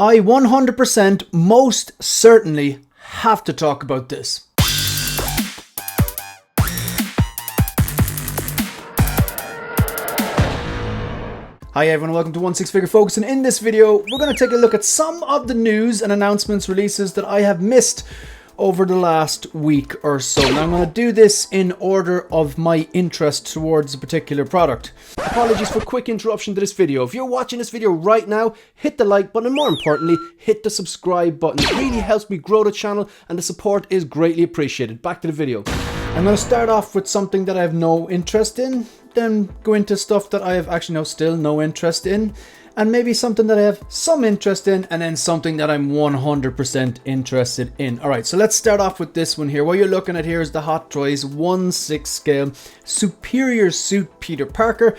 I 100% most certainly have to talk about this. Hi everyone, welcome to 16 Figure Focus, and in this video we're going to take a look at some of the news and announcements releases that I have missed over the last week or so. Now I'm going to do this in order of my interest towards a particular product. Apologies for quick interruption to this video. If you're watching this video right now, hit the like button and more importantly, hit the subscribe button. It really helps me grow the channel and the support is greatly appreciated. Back to the video. I'm going to start off with something that I have no interest in, then go into stuff that I have actually still no interest in, and maybe something that I have some interest in, and then something that I'm 100% interested in. Alright, so let's start off with this one here. What you're looking at here is the HotToys 1/6 scale Superior Suit Peter Parker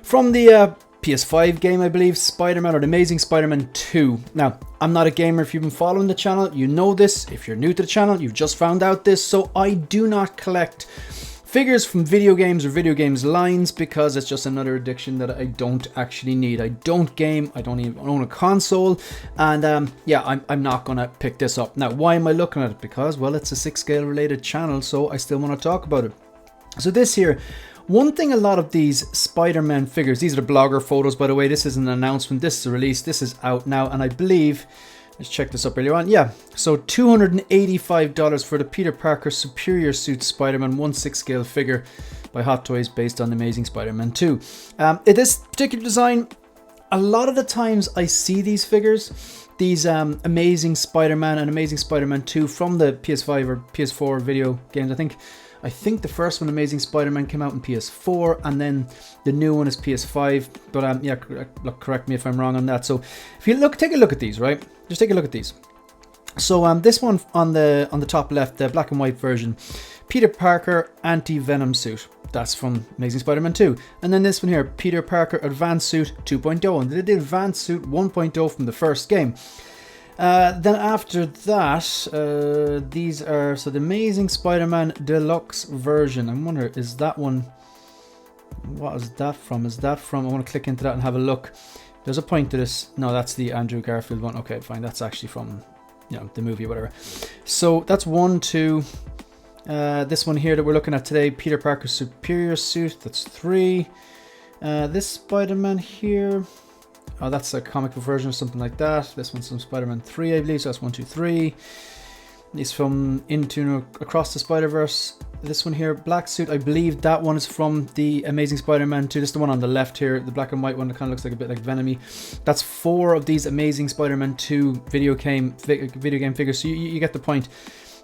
from the PS5 game, I believe, Spider-Man, or The Amazing Spider-Man 2. Now, I'm not a gamer. If you've been following the channel, you know this. If you're new to the channel, you've just found out this. So I do not collect figures from video games or video games lines because it's just another addiction that I don't actually need. I don't game, I don't even own a console, and yeah, I'm not gonna pick this up. Now, why am I looking at it? Because, well, it's a 6 scale related channel, so I still want to talk about it. So this here, one thing a lot of these Spider-Man figures, these are the blogger photos, by the way, this is an announcement, this is a release, this is out now, and I believe, let's check this up earlier on, yeah, so $285 for the Peter Parker Superior Suit Spider-Man 1/6 scale figure by HotToys based on Amazing Spider-Man 2. This particular design, a lot of the times I see these figures, these Amazing Spider-Man and Amazing Spider-Man 2 from the PS5 or PS4 video games. I think the first one, Amazing Spider-Man, came out in PS4, and then the new one is PS5. But yeah, look, correct me if I'm wrong on that. So if you take a look at these, right? Just take a look at these. So this one on the top left, the black and white version, Peter Parker Anti-Venom Suit. That's from Amazing Spider-Man 2. And then this one here, Peter Parker Advanced Suit 2.0. And they did Advanced Suit 1.0 from the first game. Then after that, these are, so the Amazing Spider-Man Deluxe version. I wonder, is that one, what is that from? Is that from, I want to click into that and have a look. There's a point to this. No, that's the Andrew Garfield one. Okay, fine. That's actually from, you know, the movie or whatever. So that's 1, 2. This one here that we're looking at today, Peter Parker Superior Suit. That's 3. This Spider-Man here. Oh, that's a comic book version or something like that. This one's from Spider-Man 3, I believe. So that's 1, 2, 3. It's from Across the Spider-Verse. This one here, Black Suit, I believe that one is from the Amazing Spider-Man 2. This is the one on the left here, the black and white one that kind of looks like a bit like Venomy. That's 4 of these Amazing Spider-Man 2 video game figures. So you get the point.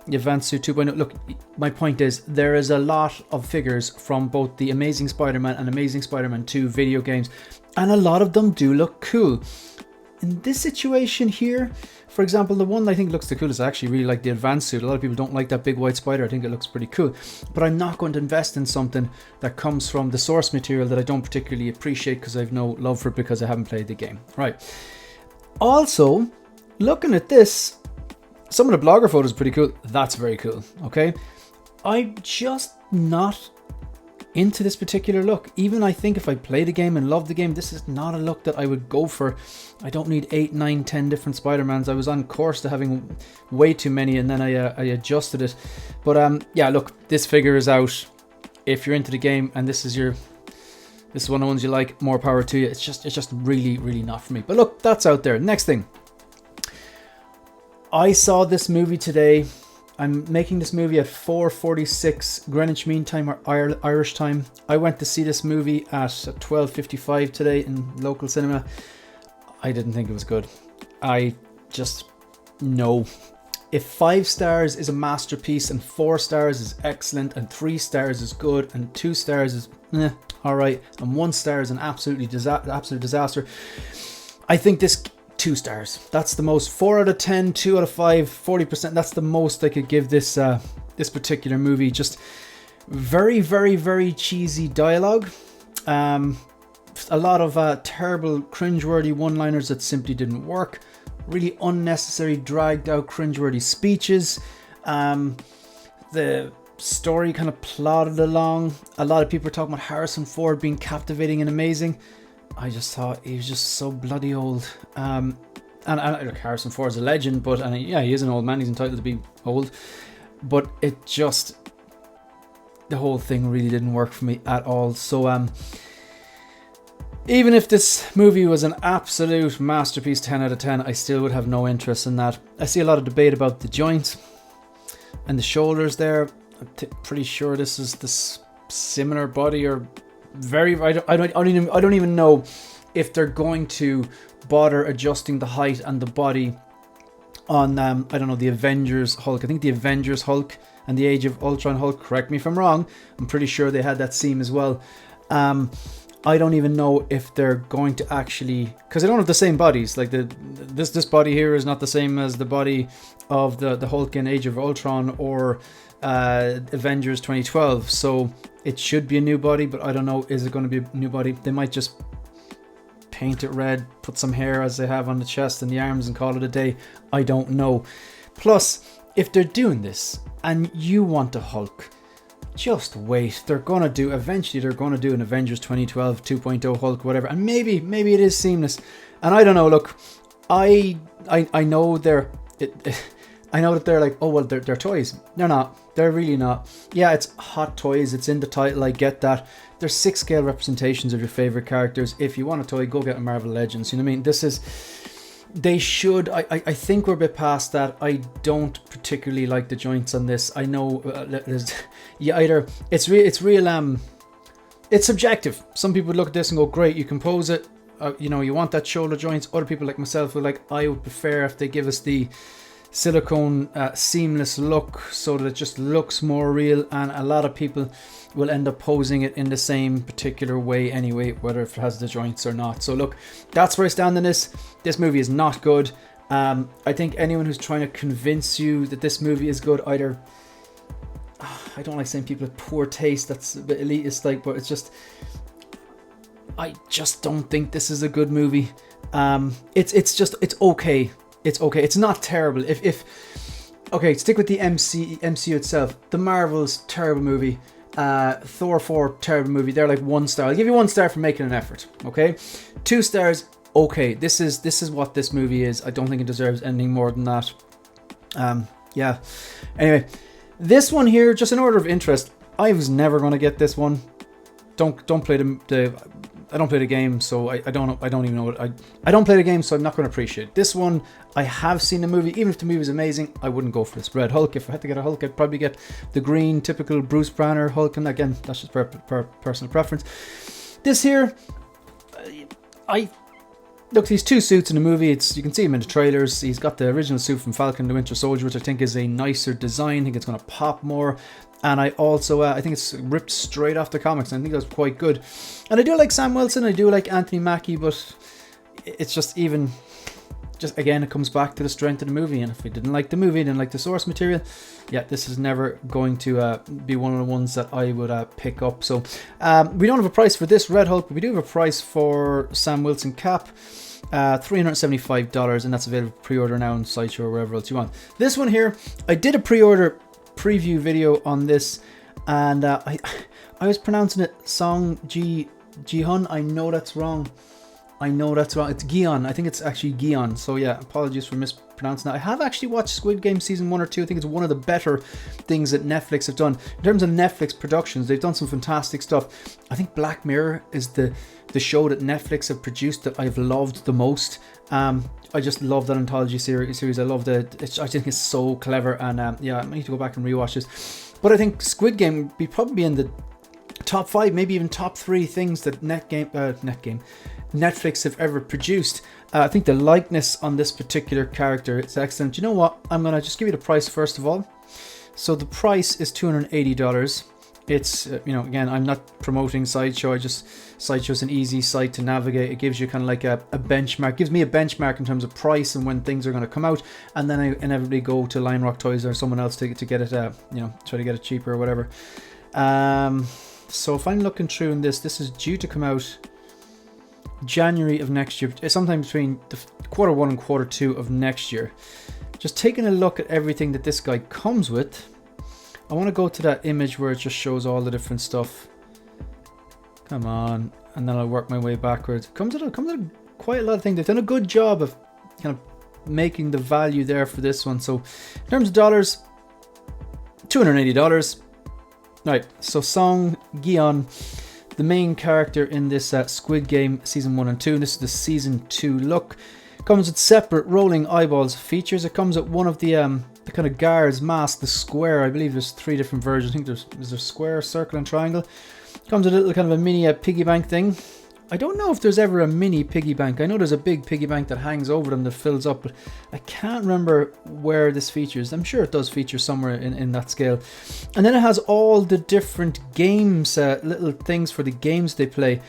The Advanced Suit 2.0. Look, my point is there is a lot of figures from both the Amazing Spider-Man and Amazing Spider-Man 2 video games, and a lot of them do look cool. In this situation here, for example, the one I think looks the coolest, I actually really like the Advanced Suit. A lot of people don't like that big white spider. I think it looks pretty cool, but I'm not going to invest in something that comes from the source material that I don't particularly appreciate because I have no love for it because I haven't played the game. Right. Also, looking at this, some of the blogger photos are pretty cool. That's very cool. Okay, I'm just not into this particular look. Even I think if I play the game and love the game, this is not a look that I would go for. I don't need 8, 9, 10 different Spider-Mans. I was on course to having way too many, and then I adjusted it. But yeah, look, this figure is out. If you're into the game and this is one of the ones you like, more power to you. It's just really, really not for me. But look, that's out there. Next thing. I saw this movie today. I'm making this movie at 4:46 Greenwich Mean Time or Irish time. I went to see this movie at 12:55 today in local cinema. I didn't think it was good. I just, no. If 5 stars is a masterpiece and 4 stars is excellent and 3 stars is good and 2 stars is alright and 1 star is an absolute disaster, I think this 2 stars. That's the most. 4 out of 10, 2 out of 5, 40%. That's the most I could give this this particular movie. Just very, very, very cheesy dialogue. A lot of terrible, cringeworthy one-liners that simply didn't work. Really unnecessary, dragged out, cringeworthy speeches. The story kind of plodded along. A lot of people are talking about Harrison Ford being captivating and amazing. I just thought he was just so bloody old. And and look, Harrison Ford's a legend, but yeah, he is an old man. He's entitled to be old, but it just, the whole thing really didn't work for me at all. So even if this movie was an absolute masterpiece, 10 out of 10, I still would have no interest in that. I see a lot of debate about the joint and the shoulders there. I'm pretty sure this is this similar body, or very. I don't even know if they're going to bother adjusting the height and the body on I don't know, the Avengers Hulk. I think the Avengers Hulk and the Age of Ultron Hulk, correct me if I'm wrong, I'm pretty sure they had that seam as well. I don't even know if they're going to actually, because they don't have the same bodies. Like this body here is not the same as the body of the Hulk in Age of Ultron or Avengers 2012. So it should be a new body, but I don't know, is it going to be a new body? They might just paint it red, put some hair as they have on the chest and the arms and call it a day. I don't know. Plus, if they're doing this and you want a Hulk, just wait. Eventually they're going to do an Avengers 2012 2.0 Hulk, whatever, and maybe it is seamless. And I don't know, look, I know I know that they're like, oh well, they're toys. They're not. They're really not. Yeah, it's HotToys, it's in the title, I get that. There's 6 scale representations of your favorite characters. If you want a toy, go get a Marvel Legends. You know what I mean? This is, they should, I think we're a bit past that. I don't particularly like the joints on this. I know it's subjective. Some people would look at this and go, great, you can pose it. You want that shoulder joints. Other people like myself are like, I would prefer if they give us the silicone seamless look so that it just looks more real, and a lot of people will end up posing it in the same particular way anyway, whether it has the joints or not. So look, that's where I stand on this. This movie is not good. I think anyone who's trying to convince you that this movie is good, either, I don't like saying people have poor taste, that's a bit elitist like, but it's just, I just don't think this is a good movie. It's okay. It's okay. It's not terrible. Okay, stick with the MCU itself. The Marvels, terrible movie. Thor 4, terrible movie. They're like 1 star. I'll give you 1 star for making an effort. Okay, 2 stars. Okay, this is what this movie is. I don't think it deserves anything more than that. Yeah. Anyway, this one here, just in order of interest, I was never going to get this one. Don't play I don't play the game, so I don't even know what I don't play the game, so I'm not going to appreciate it. This one, I have seen the movie. Even if the movie is amazing, I wouldn't go for this Red Hulk. If I had to get a Hulk, I'd probably get the green, typical Bruce Banner Hulk, and again, that's just personal preference. This here, look, these 2 suits in the movie, you can see him in the trailers. He's got the original suit from Falcon the Winter Soldier, which I think is a nicer design. I think it's going to pop more. And I also, I think it's ripped straight off the comics, and I think that's quite good. And I do like Sam Wilson, I do like Anthony Mackie, but it's just again, it comes back to the strength of the movie. And if I didn't like the movie, didn't like the source material, yeah, this is never going to be one of the ones that I would pick up. So we don't have a price for this Red Hulk, but we do have a price for Sam Wilson Cap. $375, and that's available for pre-order now on Sideshow or wherever else you want. This one here, I did a pre-order preview video on this, and I was pronouncing it Song Ji-hun. I know that's wrong. It's Gion. I think it's actually Gion. So yeah, apologies for mispronouncing that. I have actually watched Squid Game season 1 or 2. I think it's one of the better things that Netflix have done. In terms of Netflix productions, they've done some fantastic stuff. I think Black Mirror is the show that Netflix have produced that I've loved the most. I just love that anthology series. I love I think it's so clever, and yeah, I need to go back and rewatch this. But I think Squid Game would be probably in the top 5, maybe even top 3 things that Netflix have ever produced. I think the likeness on this particular character, it's excellent. You know what? I'm gonna just give you the price first of all. So the price is $280. It's, again, I'm not promoting Sideshow. Sideshow's an easy site to navigate. It gives you kind of like a benchmark. It gives me a benchmark in terms of price and when things are going to come out. And then I inevitably go to Lion Rock Toys or someone else to get it, try to get it cheaper or whatever. So if I'm looking through in this is due to come out January of next year. Sometime between the quarter 1 and quarter 2 of next year. Just taking a look at everything that this guy comes with. I want to go to that image where it just shows all the different stuff. Come on. And then I'll work my way backwards. It comes with quite a lot of things. They've done a good job of kind of making the value there for this one. So in terms of dollars, $280. Right, so Song Gi-yeon, the main character in this Squid Game Season 1 and 2. And this is the Season 2 look. Comes with separate rolling eyeballs features. It comes with one of the kind of guards mask, the square. I believe there's 3 different versions. I think there's a square, circle, and triangle. Comes with a little kind of a mini piggy bank thing. I don't know if there's ever a mini piggy bank. I know there's a big piggy bank that hangs over them that fills up, but I can't remember where this features. I'm sure it does feature somewhere in that scale. And then it has all the different games, little things for the games they play.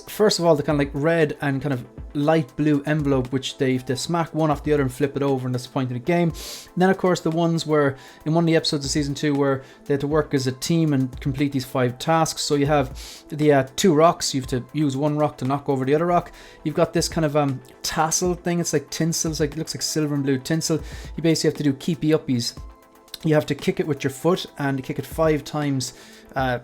First of all, the kind of like red and kind of light blue envelope, which they smack one off the other and flip it over, and that's the point of the game. And then of course the ones where in one of the episodes of season 2 where they had to work as a team and complete these 5 tasks. So you have the 2 rocks. You have to use one rock to knock over the other rock. You've got this kind of tassel thing. It's like tinsel. It's like, it looks like silver and blue tinsel. You basically have to do keepy uppies. You have to kick it with your foot and kick it 5 times,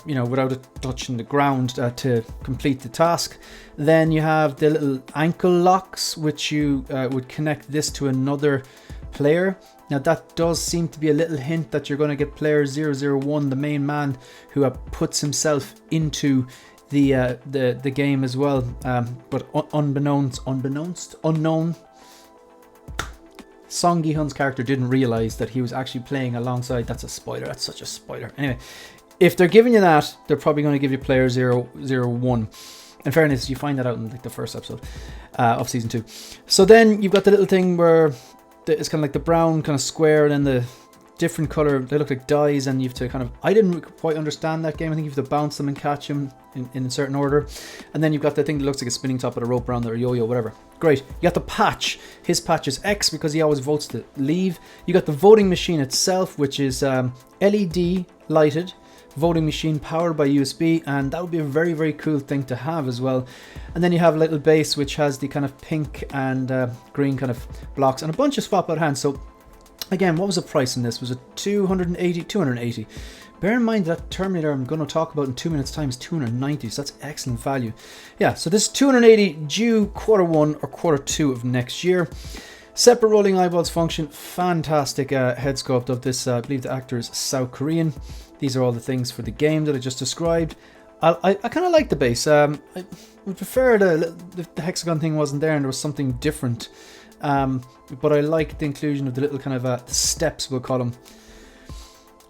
without it touching the ground to complete the task. Then you have the little ankle locks, which you would connect this to another player. Now that does seem to be a little hint that you're going to get player 001, the main man who puts himself into the game as well. But unknown. Song Gi-yeon's character didn't realize that he was actually playing alongside. That's a spoiler. That's such a spoiler. Anyway, if they're giving you that, they're probably going to give you player 001. In fairness, you find that out in like the first episode of season 2. So then you've got the little thing where it's kind of like the brown kind of square, and then the different color. They look like dies, and you have to kind of. I didn't quite understand that game. I think you have to bounce them and catch them in a certain order. And then you've got the thing that looks like a spinning top with a rope around it, or yo-yo, whatever. Great. You got the patch. His patch is X because he always votes to leave. You got the voting machine itself, which is LED lighted voting machine powered by USB, and that would be a very, very cool thing to have as well. And then you have a little base which has the kind of pink and green kind of blocks and a bunch of swap out hands. So again, what was the price in this? Was it 280? Bear in mind that Terminator I'm going to talk about in 2 minutes time is 290, so that's excellent value. Yeah, so this is 280 due Q1 or Q2 of next year. Separate rolling eyeballs function, fantastic head sculpt of this. I believe the actor is South Korean. These are all the things for the game that I just described. I kind of like the base. I would prefer the hexagon thing wasn't there and there was something different. But I like the inclusion of the little kind of steps, we'll call them.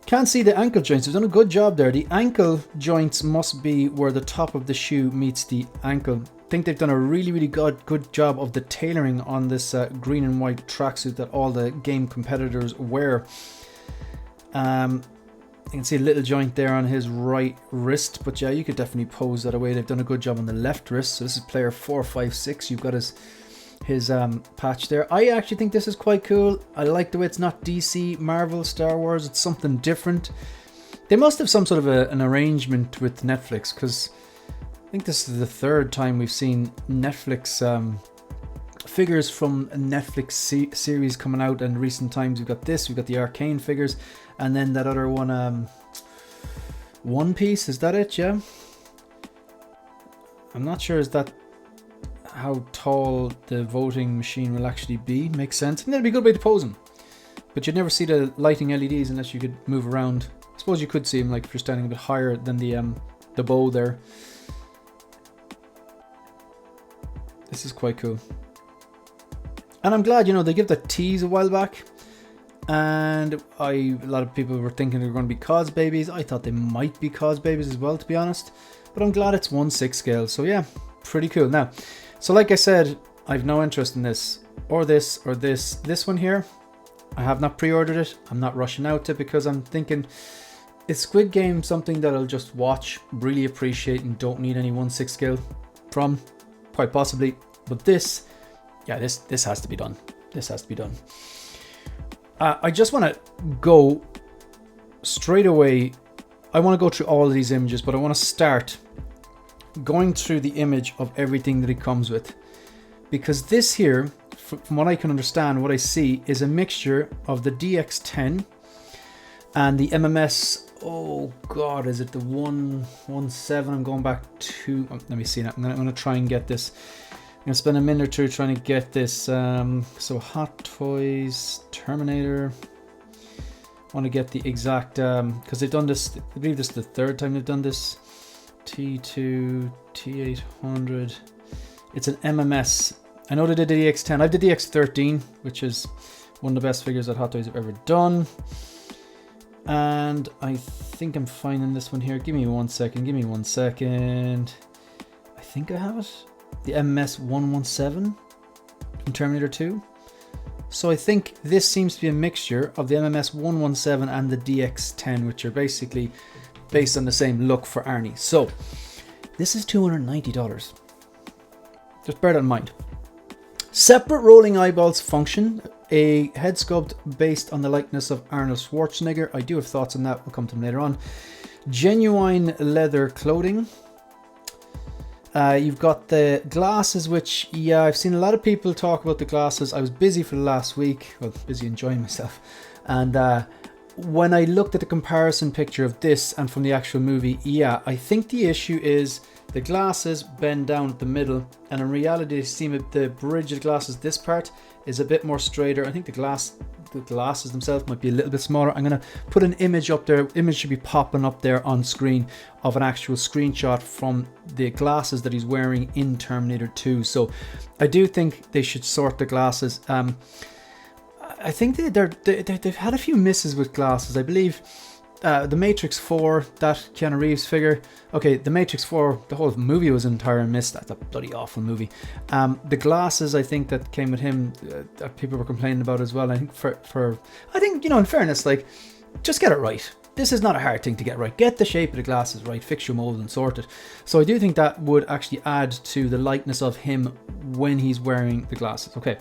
Can't see the ankle joints. They've done a good job there. The ankle joints must be where the top of the shoe meets the ankle. I think they've done a really, really good job of the tailoring on this green and white tracksuit that all the game competitors wear. You can see a little joint there on his right wrist, but yeah, you could definitely pose that away. They've done a good job on the left wrist. So this is player 456. You've got his patch there. I actually think this is quite cool. I like the way it's not DC, Marvel, Star Wars. It's something different. They must have some sort of an arrangement with Netflix, because I think this is the 3rd time we've seen Netflix figures from a Netflix series coming out in recent times. We've got this, we've got the Arcane figures, and then that other one, One Piece, is that it? Yeah. I'm not sure, is that how tall the voting machine will actually be? Makes sense. And that'd be a good way to pose them. But you'd never see the lighting LEDs unless you could move around. I suppose you could see them like if you're standing a bit higher than the bow there. This is quite cool. And I'm glad, they give that tease a while back. And a lot of people were thinking they were going to be cos babies. I thought they might be cos babies as well, to be honest. But I'm glad it's 1/6 scale. So yeah, pretty cool. Now, so like I said, I've no interest in this or this or this. This one here, I have not pre-ordered it. I'm not rushing out to it because I'm thinking, is Squid Game something that I'll just watch, really appreciate, and don't need any 1/6 scale from? Quite possibly. But this, yeah, this has to be done. This has to be done. I just want to go straight away. I want to go through all of these images, but I want to start going through the image of everything that it comes with. Because this here, from what I can understand, what I see is a mixture of the DX10 and the MMS, oh god, is it the 117? I'm going back to, let me see now. I'm going to try and get this. gonna spend a minute or two trying to get this. So Hot Toys Terminator. I want to get the exact because they've done this. I believe this is the third time they've done this. T800. It's an MMS. I know they did the DX10. I did the DX13, which is one of the best figures that Hot Toys have ever done. And I think I'm finding this one here. Give me 1 second. Give me 1 second. I think I have it. The MMS795 from Terminator 2. So I think this seems to be a mixture of the MMS117 and the DX10, which are basically based on the same look for Arnie. So this is $290. Just bear that in mind. Separate rolling eyeballs function. A head sculpt based on the likeness of Arnold Schwarzenegger. I do have thoughts on that. We'll come to them later on. Genuine leather clothing. You've got the glasses, which, yeah, I've seen a lot of people talk about the glasses. I was busy for the last week. Well, busy enjoying myself. And when I looked at the comparison picture of this and from the actual movie, yeah, I think the issue is the glasses bend down at the middle. And in reality, it seems the bridge of the glasses, this part, is a bit more straighter. I think the glasses themselves might be a little bit smaller. I'm going to put an image up there. Image should be popping up there on screen of an actual screenshot from the glasses that he's wearing in Terminator 2. So I do think they should sort the glasses. I think they've had a few misses with glasses. I believe the Matrix 4, that Keanu Reeves figure. Okay, the Matrix 4, the whole movie was an entire miss. That's a bloody awful movie. The glasses, I think, that came with him, that people were complaining about as well. I think I think, you know, in fairness, like, just get it right. This is not a hard thing to get right. Get the shape of the glasses right, fix your mold and sort it. So I do think that would actually add to the likeness of him when he's wearing the glasses. Okay,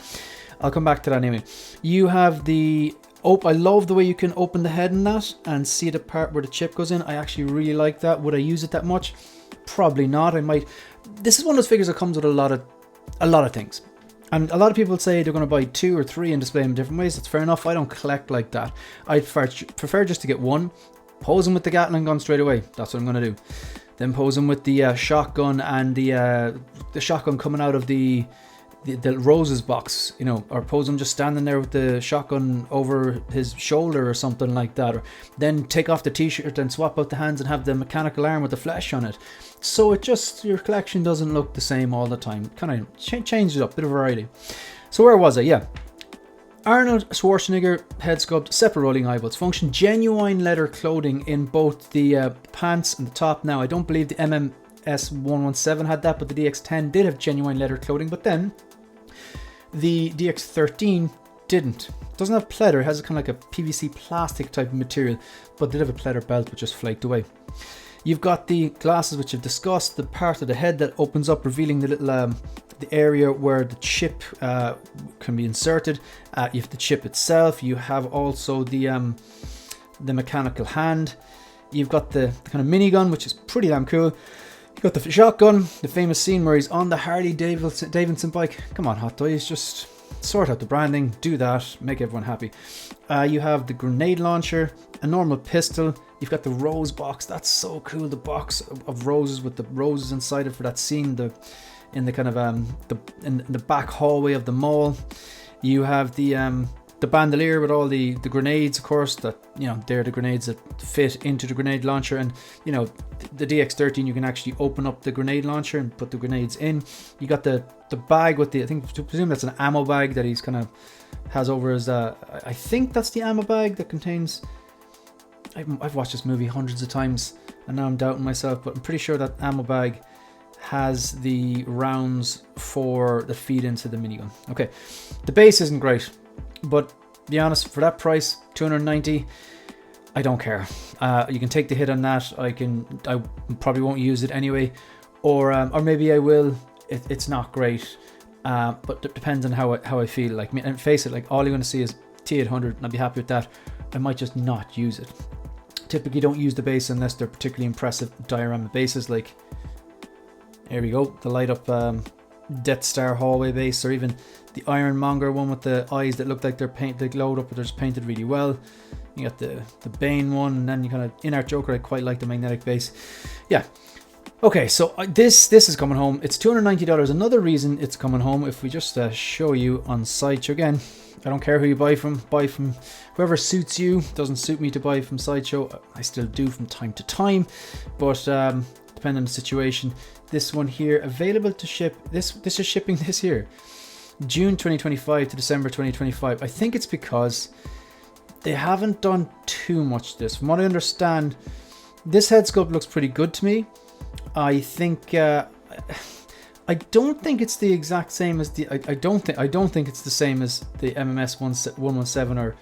I'll come back to that anyway. You have the... Oh, I love the way you can open the head in that and see the part where the chip goes in. I actually really like that. Would I use it that much? Probably not. I might. This is one of those figures that comes with a lot of things. And a lot of people say they're going to buy 2 or 3 and display them in different ways. That's fair enough. I don't collect like that. I prefer just to get one, pose them with the Gatling gun straight away. That's what I'm going to do. Then pose them with the shotgun and the shotgun coming out of the Roses box, you know, or pose him just standing there with the shotgun over his shoulder or something like that, or then take off the t-shirt and swap out the hands and have the mechanical arm with the flesh on it. So it just, your collection doesn't look the same all the time. Kind of change it up, bit of variety. So where was I? Yeah, Arnold Schwarzenegger head sculpt, separate rolling eyeballs function, genuine leather clothing in both the pants and the top. Now I don't believe the MMS117 had that, but the DX10 did have genuine leather clothing, but then the DX13 didn't. It doesn't have pleather. It has kind of like a PVC plastic type of material, but did have a pleather belt which just flaked away. You've got the glasses, which I've discussed, the part of the head that opens up, revealing the little the area where the chip can be inserted. You have the chip itself. You have also the mechanical hand. You've got the kind of minigun, which is pretty damn cool. You've got the shotgun, the famous scene where he's on the Harley Davidson bike. Come on, Hot Toys, just sort out the branding, do that, make everyone happy. You have the grenade launcher, a normal pistol. You've got the rose box. That's so cool. The box of roses with the roses inside it for that scene. In the kind of in the back hallway of the mall. You have the bandolier with all the grenades, of course, that, you know, they're the grenades that fit into the grenade launcher. And, you know, the DX13, you can actually open up the grenade launcher and put the grenades in. You got the bag with the, I think, to presume that's an ammo bag that he's kind of has over his, I think that's the ammo bag that contains, I've watched this movie hundreds of times and now I'm doubting myself, but I'm pretty sure that ammo bag has the rounds that feed into the minigun. Okay, the base isn't great, but to be honest, for that price, $290, I don't care. You can take the hit on that. I probably won't use it anyway, or maybe I will. It's not great, but it depends on how I feel. Like, and face it, like, all you're going to see is T-800, and I'll be happy with that. I might just not use it. Typically, don't use the base unless they're particularly impressive diorama bases. Like, here we go, the light up Death Star hallway base, or even the Ironmonger one with the eyes that look like they glowed up, but they're just painted really well. You got the Bane one, and then you kind of In Art Joker. I quite like the magnetic base. Yeah, Okay, so this is coming home. It's $290. Another reason it's coming home, if we just show you on Sideshow again, I don't care who you buy from whoever suits you. Doesn't suit me to buy from Sideshow. I still do from time to time, but depending on the situation. This one here, available to ship. This is shipping this year, June 2025 to December 2025. I think it's because they haven't done too much to this. From what I understand, this head sculpt looks pretty good to me. I think I don't think it's the exact same as the I don't think it's the same as the MMS117 or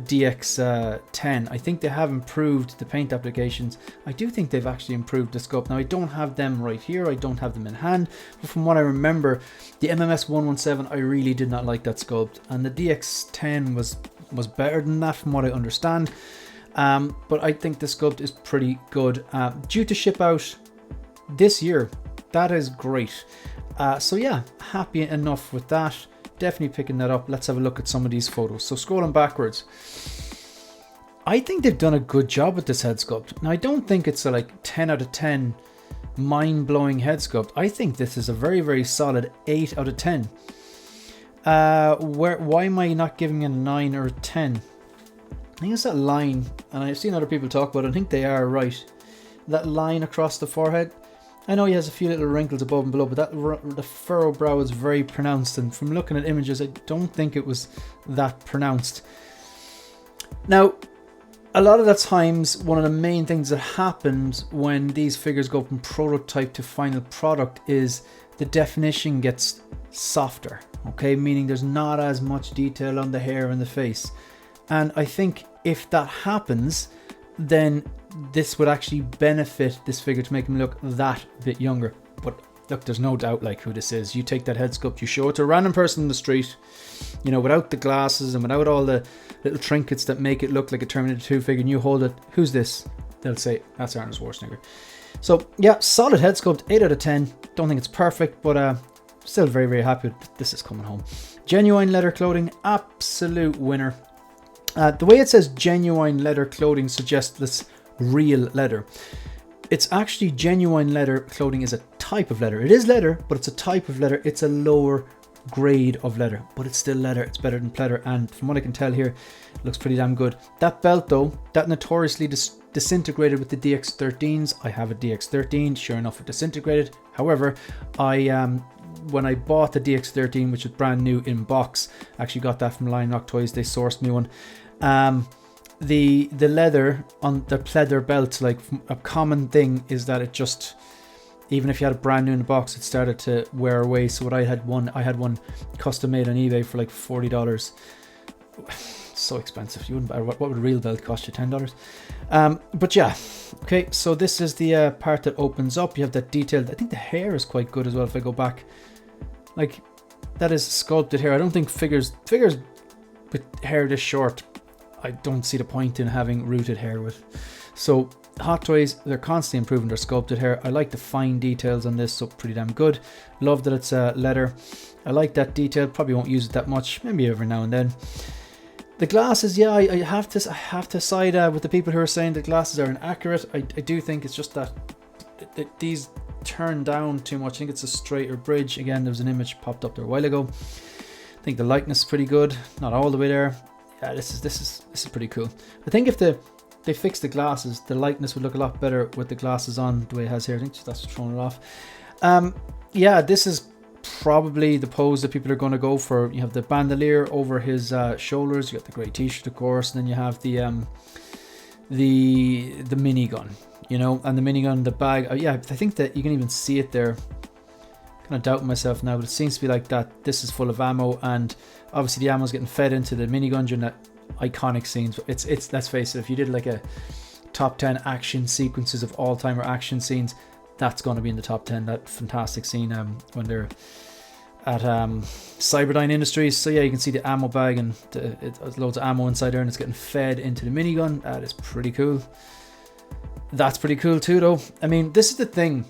DX10. I think they have improved the paint applications. I do think they've actually improved the sculpt. Now I don't have them right here. I don't have them in hand. But from what I remember, the MMS117, I really did not like that sculpt, and the DX10 was better than that from what I understand. But I think the sculpt is pretty good. Due to ship out this year. That is great. So yeah, happy enough with that. Definitely picking that up. Let's have a look at some of these photos. So scrolling backwards, I think they've done a good job with this head sculpt. Now I don't think it's a like 10 out of 10 mind-blowing head sculpt. I think this is a very, very solid 8 out of 10. Why am I not giving it a 9 or a 10? I think it's that line, and I've seen other people talk about it. I think they are right. That line across the forehead. I know he has a few little wrinkles above and below, but the furrow brow is very pronounced, and from looking at images, I don't think it was that pronounced. Now, a lot of the times, one of the main things that happens when these figures go from prototype to final product is the definition gets softer, okay? Meaning there's not as much detail on the hair and the face. And I think if that happens, then this would actually benefit this figure to make him look that bit younger. But look, there's no doubt like who this is. You take that head sculpt, you show it to a random person in the street, you know, without the glasses and without all the little trinkets that make it look like a Terminator 2 figure, and you hold it, who's this? They'll say, that's Arnold Schwarzenegger. So yeah, solid head sculpt, 8 out of 10. Don't think it's perfect, but still very, very happy with this is coming home. Genuine leather clothing, absolute winner. The way it says genuine leather clothing suggests this real leather. It's actually genuine leather clothing is a type of leather. It is leather, but it's a type of leather. It's a lower grade of leather, but it's still leather. It's better than pleather, and from what I can tell here, it looks pretty damn good. That belt though, that notoriously disintegrated with the DX13s. I have a DX13, sure enough it disintegrated. However, when I bought the DX13, which is brand new in box, actually got that from HotToys. They sourced me one. The leather on the pleather belt, like a common thing is that it just, even if you had it brand new in the box, it started to wear away. So what I had one custom made on eBay for like $40. So expensive. You wouldn't buy, what would a real belt cost you? $10? But yeah, okay, so this is the part that opens up. You have that detailed, I think the hair is quite good as well. If I go back, like that is sculpted hair. I don't think figures with hair this short, I don't see the point in having rooted hair with. So HotToys, they're constantly improving their sculpted hair. I like the fine details on this, so pretty damn good. Love that it's leather. I like that detail. Probably won't use it that much, maybe every now and then. The glasses, yeah, I have to side with the people who are saying the glasses are inaccurate. I do think it's just that these turn down too much. I think it's a straighter bridge. Again, there was an image popped up there a while ago. I think the likeness is pretty good, not all the way there. Yeah, this is pretty cool. I think if they fix the glasses, the likeness would look a lot better with the glasses on the way it has here. I think that's throwing it off. Yeah, this is probably the pose that people are going to go for. You have the bandolier over his shoulders. You got the grey t-shirt, of course, and then you have the minigun, you know, and the minigun, the bag. Yeah, I think that you can even see it there. Kind of doubting myself now, but it seems to be like that. This is full of ammo, and obviously the ammo is getting fed into the minigun during that iconic scenes. It's let's face it, if you did like a top 10 action sequences of all time or action scenes, that's going to be in the top 10. That fantastic scene when they're at Cyberdyne Industries. So yeah, you can see the ammo bag, and there's loads of ammo inside there, and it's getting fed into the minigun. That is pretty cool. That's pretty cool too, though. I mean, this is the thing.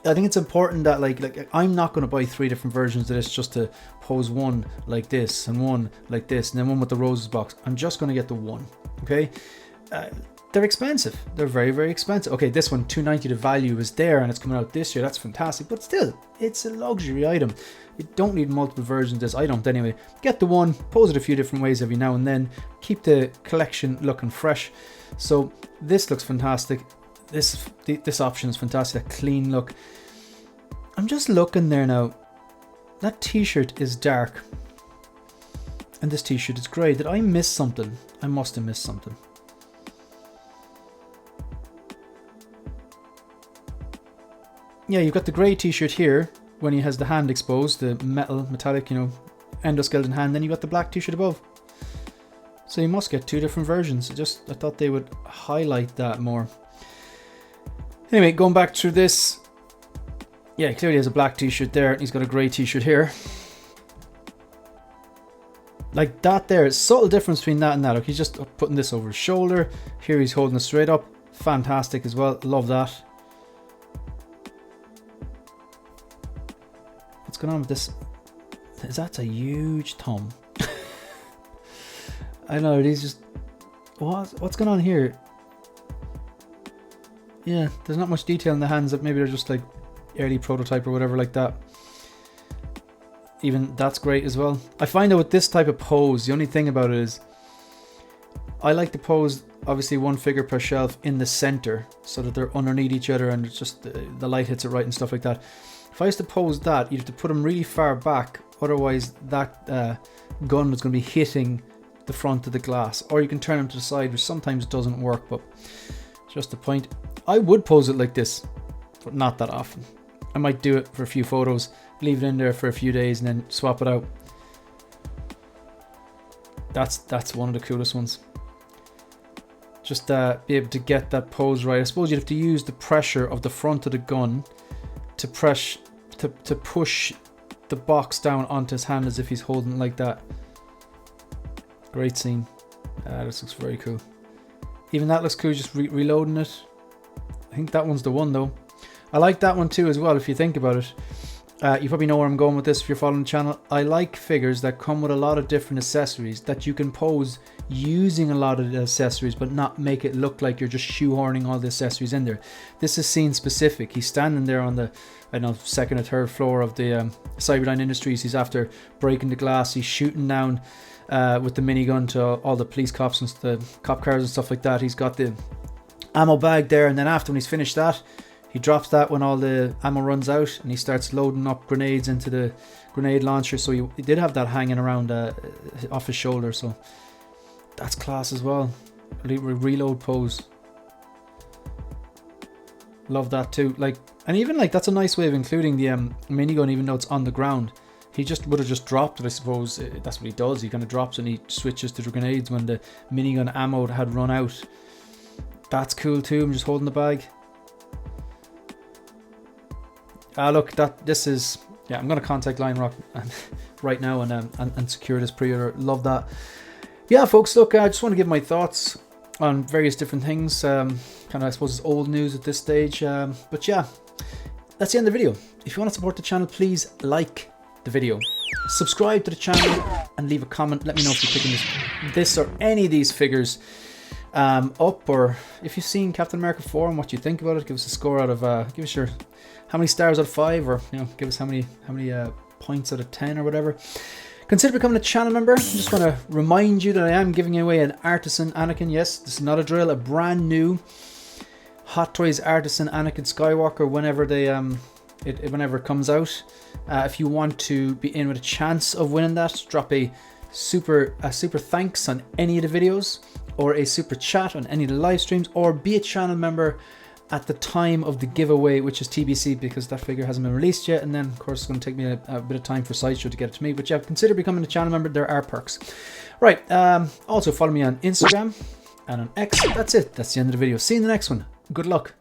I think it's important that like I'm not going to buy 3 different versions of this just to pose one like this and one like this and then one with the roses box. I'm just going to get the one, okay? they're expensive. They're very, very expensive. Okay, this one, $290, the value is there and it's coming out this year. That's fantastic. But still, it's a luxury item. You don't need multiple versions of this. I don't anyway. Get the one, pose it a few different ways every now and then. Keep the collection looking fresh. So this looks fantastic. This option is fantastic. A clean look. I'm just looking there now. That t-shirt is dark. And this t-shirt is grey. Did I miss something? I must have missed something. Yeah, you've got the grey t-shirt here when he has the hand exposed, the metallic, you know, endoskeleton hand. Then you got the black t-shirt above. So you must get two different versions. I thought they would highlight that more. Anyway, going back through this. Yeah, clearly has a black t-shirt there. And he's got a grey t-shirt here. Like that there. Subtle difference between that and that. Okay, he's just putting this over his shoulder. Here he's holding it straight up. Fantastic as well. Love that. What's going on with this? That's a huge thumb. I know, he's just... What's going on here? Yeah, there's not much detail in the hands. Maybe they're just like early prototype or whatever like that. Even that's great as well. I find that with this type of pose, the only thing about it is I like to pose obviously one figure per shelf in the center so that they're underneath each other and it's just the light hits it right and stuff like that. If I was to pose that, you'd have to put them really far back, otherwise that gun was going to be hitting the front of the glass. Or you can turn them to the side, which sometimes doesn't work, but just the point. I would pose it like this, but not that often. I might do it for a few photos, leave it in there for a few days and then swap it out. That's one of the coolest ones. Just be able to get that pose right. I suppose you'd have to use the pressure of the front of the gun to push the box down onto his hand as if he's holding it like that. Great scene. This looks very cool. Even that looks cool, just reloading it. I think that one's the one though. I like that one too as well if you think about it. You probably know where I'm going with this if you're following the channel. I like figures that come with a lot of different accessories that you can pose using a lot of the accessories but not make it look like you're just shoehorning all the accessories in there. This is scene specific. He's standing there on the, I don't know, second or third floor of the Cyberdyne Industries. He's after breaking the glass. He's shooting down with the minigun to all the police cops and the cop cars and stuff like that. He's got the ammo bag there, and then after when he's finished that, he drops that when all the ammo runs out and he starts loading up grenades into the grenade launcher. So he did have that hanging around off his shoulder, so that's class as well. Reload pose. Love that too. Like, and even like that's a nice way of including the minigun even though it's on the ground. He just would have just dropped it, I suppose. That's what he does. He kind of drops and he switches to the grenades when the minigun ammo had run out. That's cool too. I'm just holding the bag. Look, this is, yeah, I'm going to contact Lion Rock right now and secure this pre-order. Love that. Yeah, folks, look, I just want to give my thoughts on various different things. Kind of, I suppose, it's old news at this stage. But yeah, that's the end of the video. If you want to support the channel, please like the video. Subscribe to the channel and leave a comment. Let me know if you're picking this or any of these figures up, or if you've seen Captain America 4 and what you think about it. Give us a score out of, give us your... how many stars out of 5, or you know, give us how many points out of 10 or whatever. Consider becoming a channel member. I just want to remind you that I am giving away an Artisan Anakin. Yes, this is not a drill, a brand new HotToys Artisan Anakin Skywalker whenever they whenever it comes out. If you want to be in with a chance of winning that, drop a super thanks on any of the videos, or a super chat on any of the live streams, or be a channel member at the time of the giveaway, which is TBC, because that figure hasn't been released yet, and then of course it's going to take me a bit of time for Sideshow to get it to me. But yeah, consider becoming a channel member. There are perks. Right, also follow me on Instagram and on X. That's it. That's the end of the video. See you in the next one. Good luck.